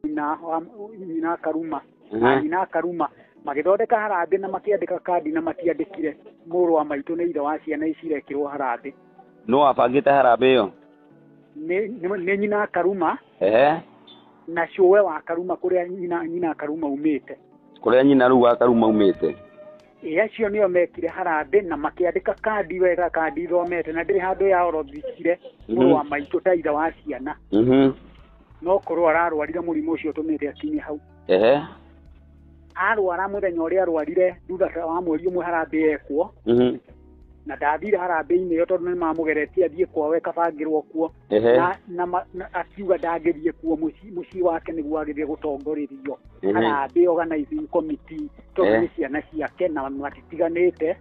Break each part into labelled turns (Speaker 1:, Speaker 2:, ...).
Speaker 1: nyina Karuma nyina Karuma magithondeka harambĩ na makĩandĩka kandi na matiandĩkire mũrũ wa maitũ nĩ ithe wa ciana ici irekĩrwo harambĩ.
Speaker 2: No abangĩte harambĩ ĩyo
Speaker 1: nĩ nyina Karuma na cũwe wa Karuma kũrĩa nyina Karuma umĩte.
Speaker 2: Kũrĩa nyina rĩu wa Karuma umĩte.
Speaker 1: Acio nĩo mekire harambĩ na makĩandĩka kandi wega, kandi ithomete na ndĩrĩ handũ ya orothikire mũrũ wa maitũ ta ithe wa ciana. No korwo ararwarire mũrimũ ũcio tũmĩte akinye hau. Arwara mũthenya ũrĩa arwarire thutha wa mweri ũmwe harambĩ ekwo. Na ndathire harambĩ-inĩ ĩyo tondũ nĩ mamũgeretie athiĩ kwao kabangĩrwo kuo. Na akiuga ndangĩthiĩ kuo mũciĩ wake nĩguo agĩthiĩ gũtongorerio harambĩ organizing committee tondũ nĩ ciana ciake na matitiganĩte.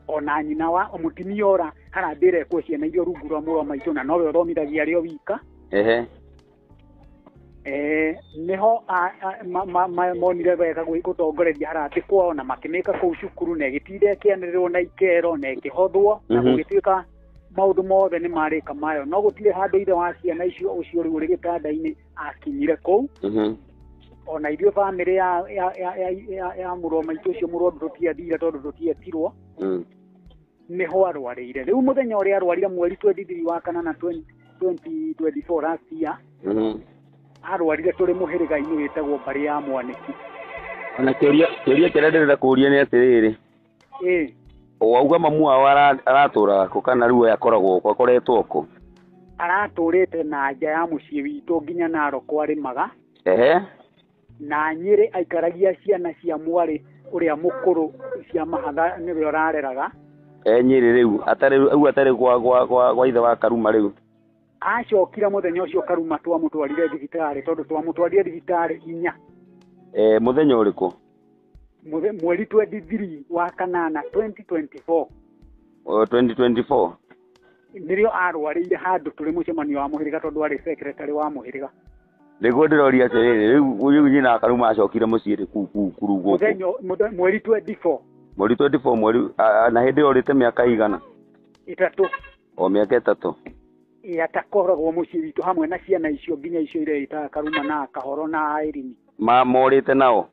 Speaker 1: Ona nyina wa mũtumia ora harambĩ ĩrekwo ciana irio rungu rwa mũrũ wa maitũ na nowe ũthomithagia arĩ o wika. Niho monire wega gũtongoreria harambĩ kwao na makĩmĩka kũu cukuru na ĩgĩtinda ĩkĩanĩrĩrwo na ikero na ĩkĩhothwo na gũgĩtuĩka maũndũ mothe nĩ marĩka mayo, no gũtirĩ handũ ithe wa ciana icio ũcio rĩu ũrĩ gĩtanda-inĩ akinyire kũu. Ona ithuĩ bamĩrĩ ya mũrũ wa maitũ ũcio mũrũaru tũtiathire tondũ tũtietirwo. Nĩho arwarĩire rĩu mũthenya ũrĩa arwarire mweri 23 wa kanana 2024 last year. Arwarire tũrĩ mũhĩrĩga-inĩ wĩtagwo Mbarĩ ya Mwanĩki.
Speaker 2: Ona kĩũria kĩrĩa ndĩrenda kũũria nĩ atĩrĩrĩ, wauga mamu wao aratũũra kũ kana rĩu akoragwo kũ, akoretwo kũ?
Speaker 1: Aratũũrĩte na nja ya mũciĩ witũ nginya Narok arĩmaga. Na Nyĩrĩ aikaragia ciana cia mwarĩ ũrĩa mũkũrũ cia mahatha nĩwe ũrareraga.
Speaker 2: Nyĩrĩ rĩu atarĩ gwa ithe wa Karuma rĩu.
Speaker 1: Acokire mũthenya ũcio Karuma twamũtwarire thibitarĩ tondũ twamũtwarire thibitarĩ 4.
Speaker 2: Mũthenya ũrĩkũ?
Speaker 1: Mweri 23 wa kanana 2024.
Speaker 2: 2024.
Speaker 1: Nĩrĩo arwarĩire handũ tũrĩ mũcemanio wa mũhĩrĩga tondũ arĩ secretary wa mũhĩrĩga.
Speaker 2: Nĩguo ndĩroria atĩrĩrĩ rĩu nyina Karuma acokire mũciĩ kuru
Speaker 1: gũkũ. Mweri 24.
Speaker 2: Mweri 24 mweri na hĩndĩ ĩyo ũrĩte mĩaka igana?
Speaker 1: 3.
Speaker 2: Mĩaka 3.
Speaker 1: Atakoragwo mũciĩ witũ hamwe na ciana icio nginya icio ireĩtaga Karuma na Kahoro na Irene.
Speaker 2: Morĩte nao?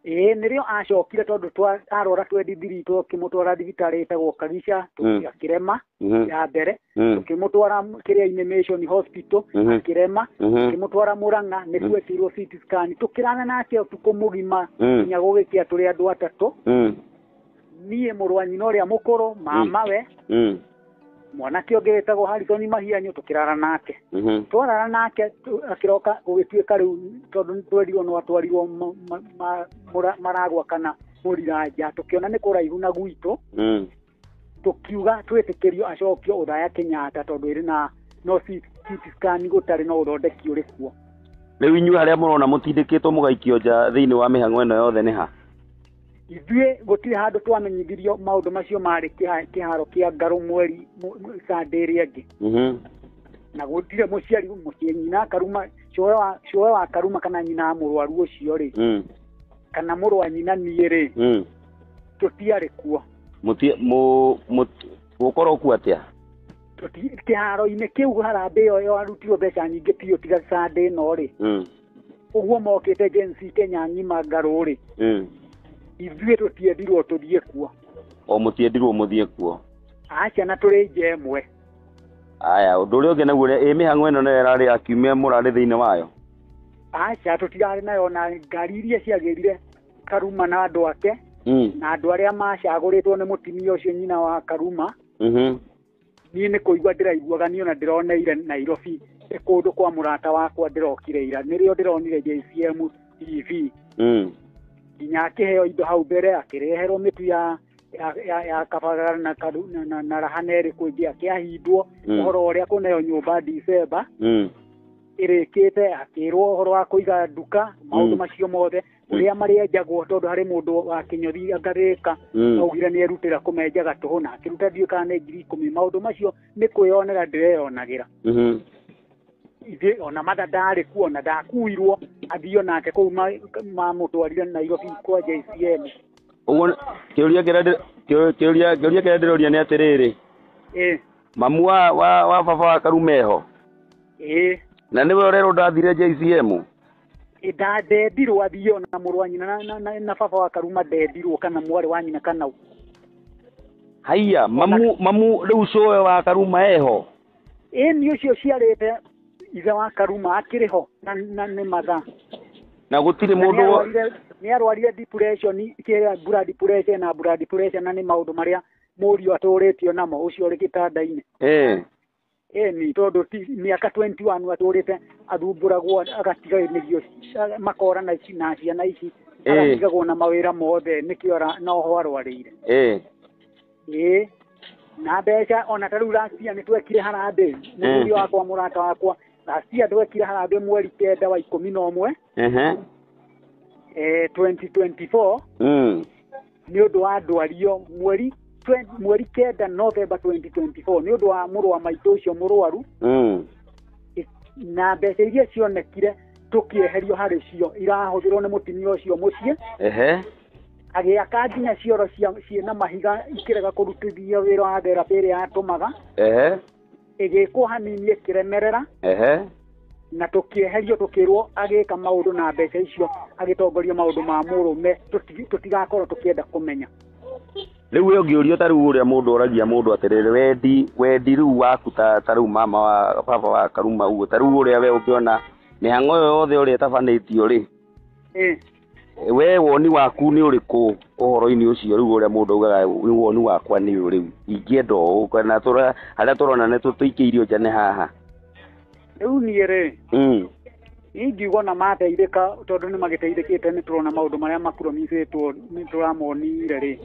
Speaker 1: Nĩrĩo acokire tondũ arwara 23 tũkĩmũtwara thibitarĩ ĩtagwo Kagisha akĩrema ya mbere, tũkĩmũtwara kĩrĩa Mission Hospital akĩrema, tũkĩmũtwara Mũrang'a nĩtwekĩirwo CT scan, tũkĩrana nake ũtukũ mũgima nginya gũgĩkĩa tũrĩ andũ 3. Niĩ mũrũ wa nyina ũrĩa mũkũrũ, mama we, mwanake ũngĩ wĩtagwo Harrison Mahianyo tũkĩrara nake. Twarara nake akĩroka gũgĩtuĩka rĩu tondũ twerirwo no atwarirwo Maragwa kana Mũriranja, tũkĩona nĩ kũraihu na gwitũ. Tũkiuga twĩtĩkĩrio acokio Othaya Kenyatta tondũ ĩrĩ na no CT scan gũtarĩ no ũthondeki ũrĩ kuo.
Speaker 2: Rĩu inyuĩ harĩa mũrona mũtindĩkĩtwo mũgaikio nja thĩinĩ wa mĩhang'o ĩno yothe nĩ ha?
Speaker 1: Ithuĩ gũtirĩ handũ twamenyithirio maũndũ macio marĩ kĩharo kĩa Ngarũ mweri Sunday ĩrĩa ĩngĩ. Na gũtirĩ mũciari mũciĩ nyina Karuma, cũwe wa Karuma kana nyina mũrwaru ũcio rĩ, kana mũrũ wa nyina niĩ rĩ, tũtiarĩ kuo. Gũkorwo kuo atĩa? Kĩharo-inĩ kĩu harambĩ ĩyo arutirwo mbeca nyingĩ biũ tiga Sunday ĩno rĩ. Ũguo mokĩte Gen-Z Kenya ng'ima Ngarũ rĩ. Ithuĩ tũtiendirwo tũthiĩ kuo.
Speaker 2: Mũtiendirwo mũthiĩ kuo?
Speaker 1: Aca na tũrĩ nja ĩmwe.
Speaker 2: Aya ũndũ ũrĩa ũngĩ naguo mĩhang'o ĩno nayo ĩrarĩ akiumia mũrarĩ thĩinĩ wayo?
Speaker 1: Aca tũtirarĩ nayo na ngari iria ciagĩrire Karuma na andũ ake na andũ arĩa macagũrĩtwo nĩ mũtumia ũcio nyina wa Karuma. Niĩ nĩ kũigua ndĩraiguaga niĩ ona ndĩroneire Nairobi kũndũ kwa mũrata wakwa ndĩrokire ira, nĩrĩo ndĩronire JCM TV. Nginya akĩheo indo hau mbere akĩreherwo mĩtu ya kabagara na rahana ĩrĩkũ ĩngĩ akĩahindwo ũhoro ũrĩa kũneo nyũmba December ĩrĩkĩte, akĩrwo ũhoro wa kũiga nduka, maũndũ macio mothe ũrĩa marĩenjagwo tondũ harĩ mũndũ wa Kĩnyothi Ngarĩka augire nĩ erutĩra kũmenjaga tũhũ na akĩruta ndiũ kana nĩ 10,000. Maũndũ macio nĩ kwĩyonera ndĩreyonagĩra. Ithuĩ ona matha ndarĩ kuo na ndakuirwo athio nake kũu mamũtwarire Nairobi kwa JCM.
Speaker 2: Ũguo kĩũria kĩrĩa ndĩroria nĩ atĩrĩrĩ, mamu wa baba wa Karuma eho? Na niwe orero ndathire JCM?
Speaker 1: Ndendirwo athio na mũrũ wa nyina na baba wa Karuma ndendirwo kana mwarĩ wa nyina kana.
Speaker 2: Haiya mamu rĩu coe wa Karuma eho?
Speaker 1: Ni ũcio ciarĩte ithe wa Karuma akĩrĩ ho na nĩ matha.
Speaker 2: Na gũtirĩ mũndũ
Speaker 1: nĩ arwarire depression kĩrĩa blood depression na nĩ maũndũ marĩa mũriũ atũrĩtio namo ũcio ũrĩ gĩtanda-inĩ. Ni tondũ mĩaka 21 atũrĩte athumbũragwo agatiganĩrio makora na ciana ici agatigagwo na mawĩra mothe nĩkĩo noho arwarĩire. Na mbeca ona tarĩu rastia nĩ twekire harambĩ mũthuri wakwa mũrata wakwa rastia twekire harambĩ mweri 9 wa 11 2024 nĩ ũndũ wa ndwario mweri 9 November 2024 nĩ ũndũ wa mũrũ wa maitũ ũcio mũrwaru na mbeca iria cionekire tũkĩeherio harĩ cio irahũthĩrwo nĩ mũtumia ũcio mũciĩ agĩaka nginya cioro ciĩna mahiga ikĩrega kũrutithia wĩra wa therapĩ ĩrĩa yatũmaga ĩgĩkwo hanini ĩkĩremerera na tũkĩeherio tũkĩrwo agĩka maũndũ na mbeca icio agĩtongoria maũndũ ma mũrũme tũtigakorwo tũkĩenda kũmenya.
Speaker 2: Rĩu ũngĩũrio ta rĩu ũrĩa mũndũ oragia mũndũ atĩrĩrĩ wendi rĩu waku ta rĩu mama wa baba wa Karuma uguo ta rĩu ũrĩa we ũngĩona mĩhang'o yothe ũrĩa ĩtabanĩtio rĩ we woni waku nĩ ũrĩkũ ũhoro-inĩ ũcio rĩu ũrĩa mũndũ augaga woni wakwa nĩ ũyũ rĩu ingĩenda ũũ kana harĩa tũrona nĩ tũikĩirio nja nĩ haha
Speaker 1: rĩu niĩ rĩ ingiuga na mateithĩka tondũ nĩ magĩteithĩkĩte nĩ tũrona maũndũ marĩa makurumithĩtwo nĩ tũramonire rĩ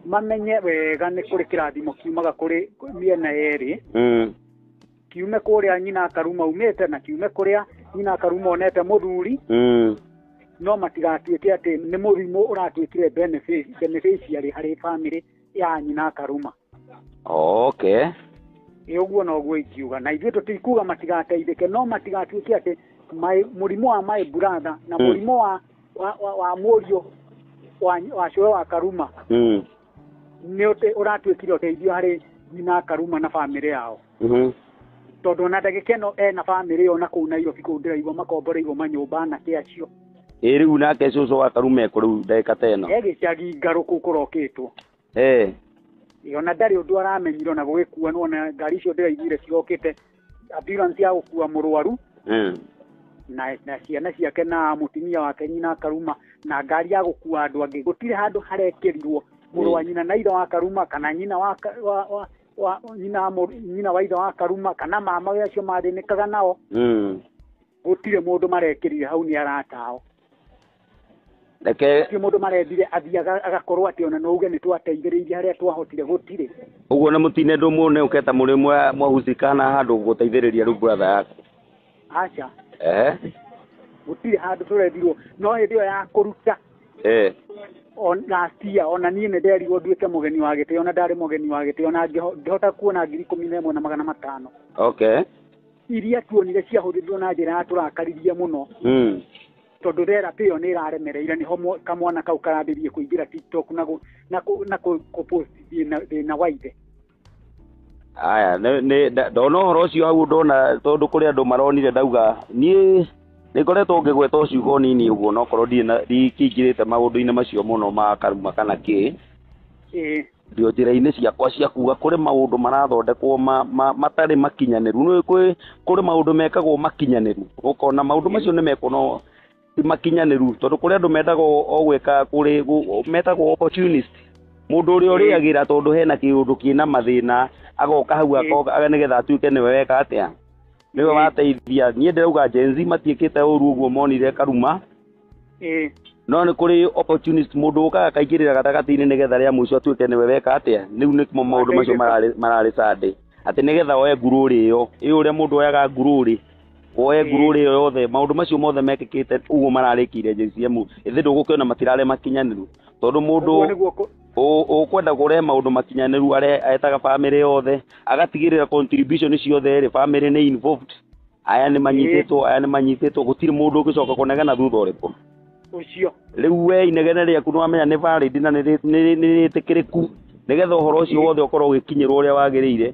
Speaker 1: mamenye wega nĩ kũrĩ kĩrathimo kiumaga kũrĩ mĩena yerĩ kiume kũrĩa nyina Karuma umĩte na kiume kũrĩa nyina Karuma onete mũthuri no matigatuĩke atĩ nĩ mũrimũ ũratuĩkire beneficiary harĩ family ya nyina Karuma. Ũguo noguo ingiuga na ithuĩ tũtikuga matigateithĩke no matigatuĩke atĩ mũrimũ wa my brother na mũrimũ wa mũriũ wa coe wa Karuma nĩ ũratuĩkire ũteithio harĩ nyina Karuma na family yao tondũ na ndagĩka ĩno ena family ona kũu Nairobi kũu ndĩraigua makomboreirwo manyũmba na kĩacio
Speaker 2: rĩu nake cũcũ wa Karuma ekũrĩu ndagĩka ta ĩno
Speaker 1: gĩcagi ngarũkũ kũrokĩtwo ona ndarĩ ũndũ aramenyirwo na gũgĩkuanwo na ngari icio ndĩraiguire cigokĩte ambulance ya gũkua mũrwaru na ciana ciake na mũtumia wake nyina Karuma na ngari ya gũkua andũ angĩ gũtirĩ handũ harekĩrirwo mũrũ wa nyina na ithe wa Karuma kana nyina wa nyina wa ithe wa Karuma kana mama we acio mathĩnĩkaga nao gũtirĩ mũndũ marekĩrire hau nĩ aratao ti mũndũ marethire athiaga agakorwo atĩ ona nouge nĩ twateithĩrĩirie harĩa twahotire gũtirĩ
Speaker 2: ũguo na mũtine ndũmũne ũketa mũrĩ mwahusika handũ gũteithĩrĩria rĩu brother yaku
Speaker 1: acha gũtirĩ handũ tũrethirwo no hĩndĩ ĩyo ya kũruta onastia ona niĩ nĩ nderirwo nduĩke mũgeni wa gĩtĩ ona ndarĩ mũgeni wa gĩtĩ ona ngĩhota kuona 11,500 iria tuonire ciahũthĩrirwo na njĩra ya tũrakaririe mũno tondũ therapĩ ĩyo nĩ ĩraremereire nĩho kamwana kau karambĩrĩrie kũingĩra TikTok na kũpost thĩna wa ithe.
Speaker 2: Aya ndona ũhoro ũcio hau ndona tondũ kũrĩ andũ maronire ndauga niĩ nĩngoretwo ngĩgweta ũciugo nini ũguo no korwo ndikĩingĩrĩte maũndũ-inĩ macio mũno ma Karuma kana kĩ ndio njĩra-inĩ ciakwa cia kuga kũrĩ maũndũ marathondekwo matarĩ makinyanĩru nĩ kũrĩ maũndũ mekagwo makinyanĩru ũkona maũndũ macio nĩ mekwo no makinyanĩru tondũ kũrĩ andũ mendaga o gwĩka metagwo opportunist mũndũ ũrĩa ũrĩagĩra tondũ hena kĩũndũ kĩna mathĩna agoka hau nĩgetha atuĩke nĩwe weka atĩa nĩwe wateithia niĩ ndĩrauga Gen Z matiĩkĩte ũru ũguo monire Karuma no nĩ kũrĩ opportunist mũndũ ũkaga akaingĩrĩra gatagatĩ-inĩ nĩgetha rĩa mũico atuĩke nĩwe weka atĩa rĩu nĩmo maũndũ macio mararĩ sande atĩ nĩgetha oe ngurũrĩ ĩyo ũrĩa mũndũ oyaga ngurũrĩ oe ngurũrĩ ĩyo yothe maũndũ macio mothe mekĩkĩte ũguo mararĩkĩire JCM ĩthĩ ndũgũkĩona matirarĩ makinyanĩru tondũ mũndũ ũkwenda kũrehe maũndũ makinyanĩru aretaga family yothe agatigĩrĩra contribution ciothe rĩ family nĩ involved aya nĩ manyitĩtwo gũtirĩ mũndũ ũgĩcoka kũnegena thutha ũrĩkũ
Speaker 1: ũcio
Speaker 2: rĩu we inegene rĩaku nĩ wamenya nĩ valid na nĩ rĩtĩkĩrĩku nĩgetha ũhoro ũcio wothe ũkorwo ũgĩkinyĩrwo ũrĩa wagĩrĩire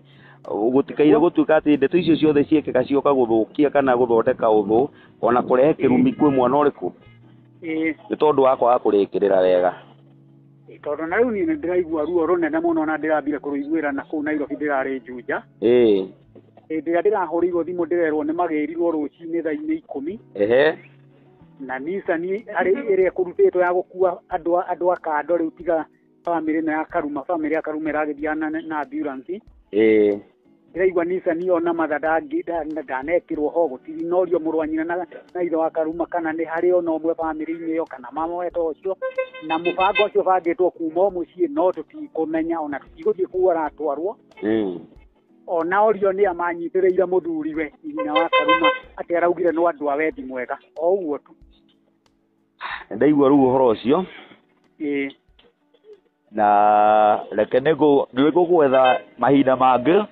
Speaker 2: gutikaire gutuika ati ndeto icio ciothe ciekeka cioka guthukia kana guthondeka uthu ona kurehe kirumi kwi mwana uriku ni tondu wa kwaga kurikirira wega
Speaker 1: tondu na riu ni ndiraigua ruo runene muno na ndirambire kuruiguira na kuu Nairobi ndirari Juja ndira ndirahuriirwo thimu ndirerwo ni magirirwo rucini thaa-ini 10 na Nissan iria kurutitwo ya gukua andu a kando riu tiga family na ya Karuma family ya Karuma iragithiana na ambulance ndiraigua Nissan ona mathada ndanekirwo ho gutiri norio murwanyina na ithe wa Karuma kana ni hari ona omwe family-ini yo kana mama weto ucio na mubango ucio bangitwo kuma mucii no tutikumenya ona tutiguthii kuwa ratwarwo ona orio ni amanyitiriire muthuriwe nyina wa Karuma ati araugire no andu a wendi mwega o uguo tu
Speaker 2: ndaigua ruo uhoro ucio na reke nego gwetha mahinda mangĩ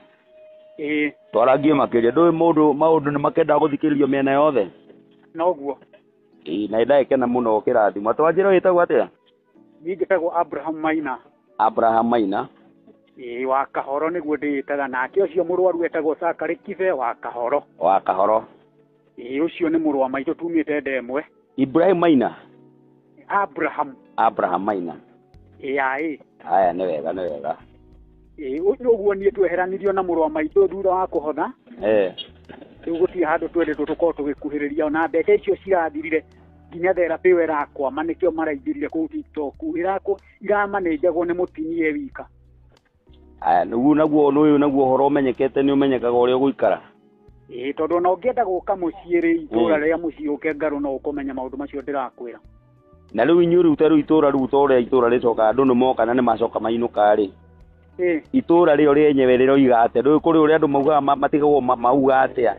Speaker 2: twarangie makiria ndũĩ maũndũ nĩ makenda gũthikĩrĩrio mĩena yothe
Speaker 1: noguo
Speaker 2: na ndagĩkena mũno kĩrathimo twanjĩra wĩtagwo atĩa
Speaker 1: niĩ njĩtagwo
Speaker 2: Abraham Maina
Speaker 1: wa Kahoro nĩguo ndĩĩtaga nake ũcio mũrwaru etagwo Sakari Kibe wa Kahoro ũcio nĩ mũrũ wa maitũ tumĩte Ndemwe
Speaker 2: Ibrahim Maina
Speaker 1: Abraham
Speaker 2: Maina aya nĩ wega
Speaker 1: ũguo niĩ tweheranirio na mũrũ wa maitũ thutha wa kũhotha rĩu gũtirĩ handũ twendetwo tũkorwo tũgĩkuhĩrĩria ona mbeca icio cirathirire nginya therapĩ ĩyo ĩrakwama nĩkĩo maraingĩrire kũu TikTok iramanĩnjagwo nĩ mũtini e wika
Speaker 2: aya naguo ũhoro ũmenyekete nĩ ũmenyekaga ũrĩa ũgũikara
Speaker 1: tondũ ona ũngĩenda gũka mũciĩ rĩ itũũra rĩa mũciĩ ũke Ngaru no ũkũmenya maũndũ macio ndĩrakwĩra
Speaker 2: na rĩu inyuĩ rĩu itũũra rĩu torĩa itũũra rĩcoka andũ nĩ moka na nĩ macoka mainũka rĩ itũũra rĩo rĩenyewe rĩroiga atĩa ndũĩ kũrĩ ũrĩa andũ maugaga matigagwo mauga atĩa